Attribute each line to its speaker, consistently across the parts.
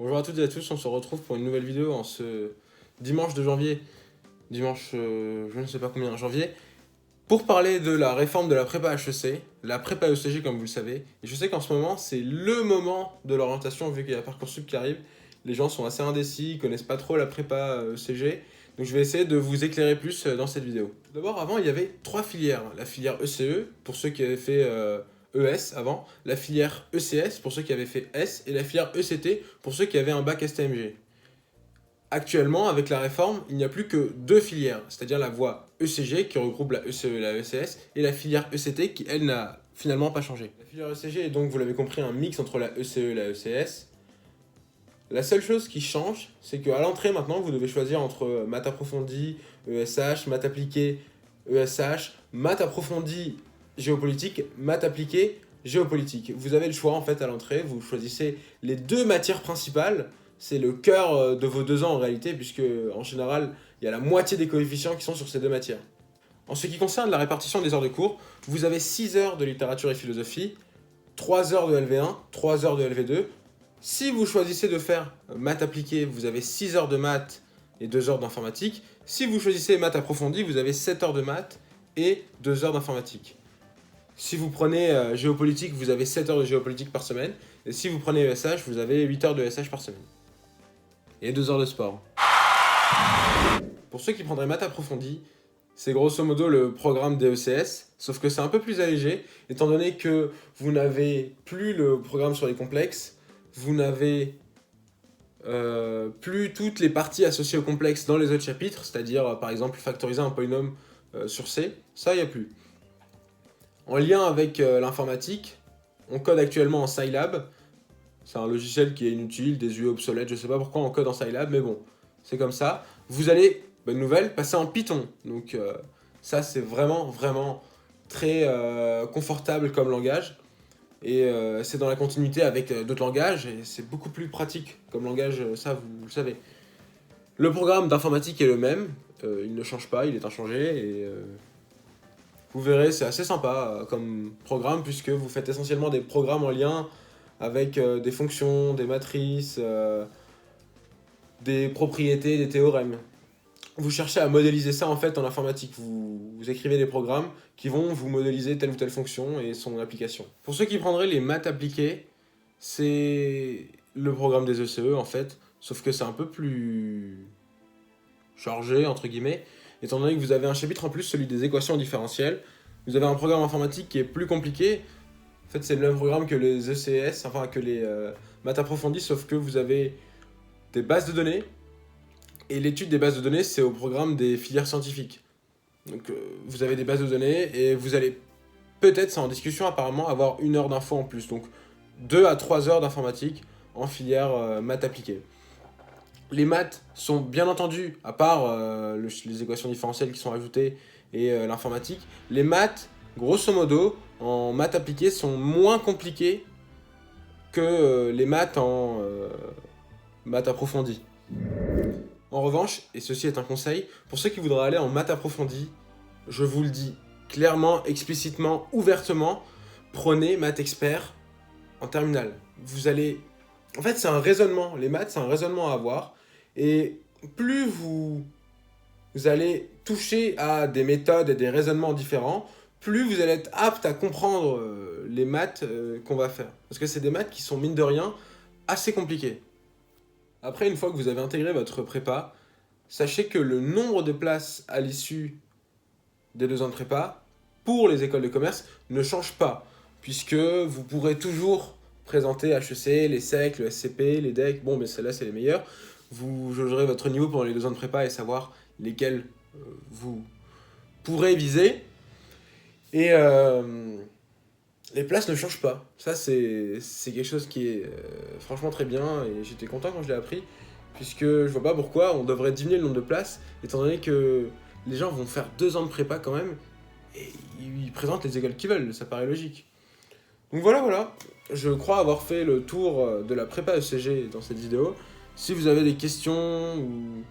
Speaker 1: Bonjour à toutes et à tous, on se retrouve pour une nouvelle vidéo en ce dimanche de janvier, je ne sais pas combien, janvier, pour parler de la réforme de la prépa HEC, la prépa ECG comme vous le savez. Et je sais qu'en ce moment, c'est le moment de l'orientation vu qu'il y a Parcoursup qui arrive. Les gens sont assez indécis, ils connaissent pas trop la prépa ECG, donc je vais essayer de vous éclairer plus dans cette vidéo. D'abord, avant, il y avait trois filières. La filière ECE, pour ceux qui avaient fait ES avant, la filière ECS pour ceux qui avaient fait S, et la filière ECT pour ceux qui avaient un bac STMG. Actuellement, avec la réforme, il n'y a plus que deux filières, c'est-à-dire la voie ECG qui regroupe la ECE et la ECS, et la filière ECT qui, elle, n'a finalement pas changé. La filière ECG est donc, vous l'avez compris, un mix entre la ECE et la ECS. La seule chose qui change, c'est qu'à l'entrée maintenant, vous devez choisir entre maths approfondie, ESH, maths appliquée, ESH, maths approfondie, géopolitique, maths appliquée, géopolitique. Vous avez le choix en fait à l'entrée, vous choisissez les deux matières principales, c'est le cœur de vos 2 ans en réalité, puisque en général, il y a la moitié des coefficients qui sont sur ces deux matières. En ce qui concerne la répartition des heures de cours, vous avez 6 heures de littérature et philosophie, 3 heures de LV1, 3 heures de LV2. Si vous choisissez de faire maths appliquée, vous avez 6 heures de maths et 2 heures d'informatique. Si vous choisissez maths approfondie, vous avez 7 heures de maths et 2 heures d'informatique. Si vous prenez géopolitique, vous avez 7 heures de géopolitique par semaine. Et si vous prenez ESH, vous avez 8 heures de ESH par semaine. Et 2 heures de sport. Pour ceux qui prendraient maths approfondie, c'est grosso modo le programme DECS, sauf que c'est un peu plus allégé, étant donné que vous n'avez plus le programme sur les complexes, vous n'avez plus toutes les parties associées au complexe dans les autres chapitres, c'est-à-dire par exemple factoriser un polynôme sur C, ça il n'y a plus. En lien avec l'informatique, on code actuellement en Scilab, c'est un logiciel qui est inutile, désuet, obsolète, je sais pas pourquoi on code en Scilab, mais bon, c'est comme ça. Vous allez, bonne nouvelle, passer en Python, donc ça c'est vraiment très confortable comme langage. Et c'est dans la continuité avec d'autres langages, et c'est beaucoup plus pratique comme langage, ça vous le savez. Le programme d'informatique est le même, il ne change pas, il est inchangé, et vous verrez, c'est assez sympa comme programme, puisque vous faites essentiellement des programmes en lien avec des fonctions, des matrices, des propriétés, des théorèmes. Vous cherchez à modéliser ça en fait en informatique. Vous écrivez des programmes qui vont vous modéliser telle ou telle fonction et son application. Pour ceux qui prendraient les maths appliquées, c'est le programme des ECE en fait, sauf que c'est un peu plus chargé entre guillemets, étant donné que vous avez un chapitre en plus, celui des équations différentielles. Vous avez un programme informatique qui est plus compliqué. En fait, c'est le même programme que les ECS, enfin que les maths approfondies, sauf que vous avez des bases de données. Et l'étude des bases de données, c'est au programme des filières scientifiques. Donc vous avez des bases de données et vous allez peut-être, c'est en discussion apparemment, avoir 1 heure d'info en plus. Donc 2 à 3 heures d'informatique en filière maths appliquées. Les maths sont bien entendu, à part les équations différentielles qui sont ajoutées et l'informatique, les maths, grosso modo, en maths appliquées sont moins compliquées que les maths en maths approfondies. En revanche, et ceci est un conseil, pour ceux qui voudraient aller en maths approfondie, je vous le dis clairement, explicitement, ouvertement, prenez maths expert en terminale. Vous allez... En fait, c'est un raisonnement. Les maths, c'est un raisonnement à avoir. Et plus vous allez toucher à des méthodes et des raisonnements différents, plus vous allez être apte à comprendre les maths qu'on va faire. Parce que c'est des maths qui sont, mine de rien, assez compliquées. Après, une fois que vous avez intégré votre prépa, sachez que le nombre de places à l'issue des 2 ans de prépa, pour les écoles de commerce, ne change pas, puisque vous pourrez toujours présenter HEC, les SEC, le SCP, les DEC, bon mais celles-là c'est les meilleurs, vous jaugerez votre niveau pendant les 2 ans de prépa et savoir lesquels vous pourrez viser, et les places ne changent pas. Ça, c'est quelque chose qui est franchement très bien, et j'étais content quand je l'ai appris, puisque je vois pas pourquoi on devrait diminuer le nombre de places, étant donné que les gens vont faire 2 ans de prépa quand même, et ils présentent les écoles qu'ils veulent, ça paraît logique. Donc voilà, je crois avoir fait le tour de la prépa ECG dans cette vidéo. Si vous avez des questions, ou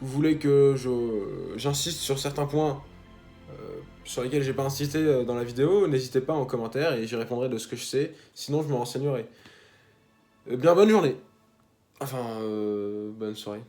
Speaker 1: vous voulez que j'insiste sur certains points, sur lesquels j'ai pas insisté dans la vidéo, n'hésitez pas en commentaire et j'y répondrai de ce que je sais, sinon je me renseignerai. Bien bonne journée. Enfin, bonne soirée.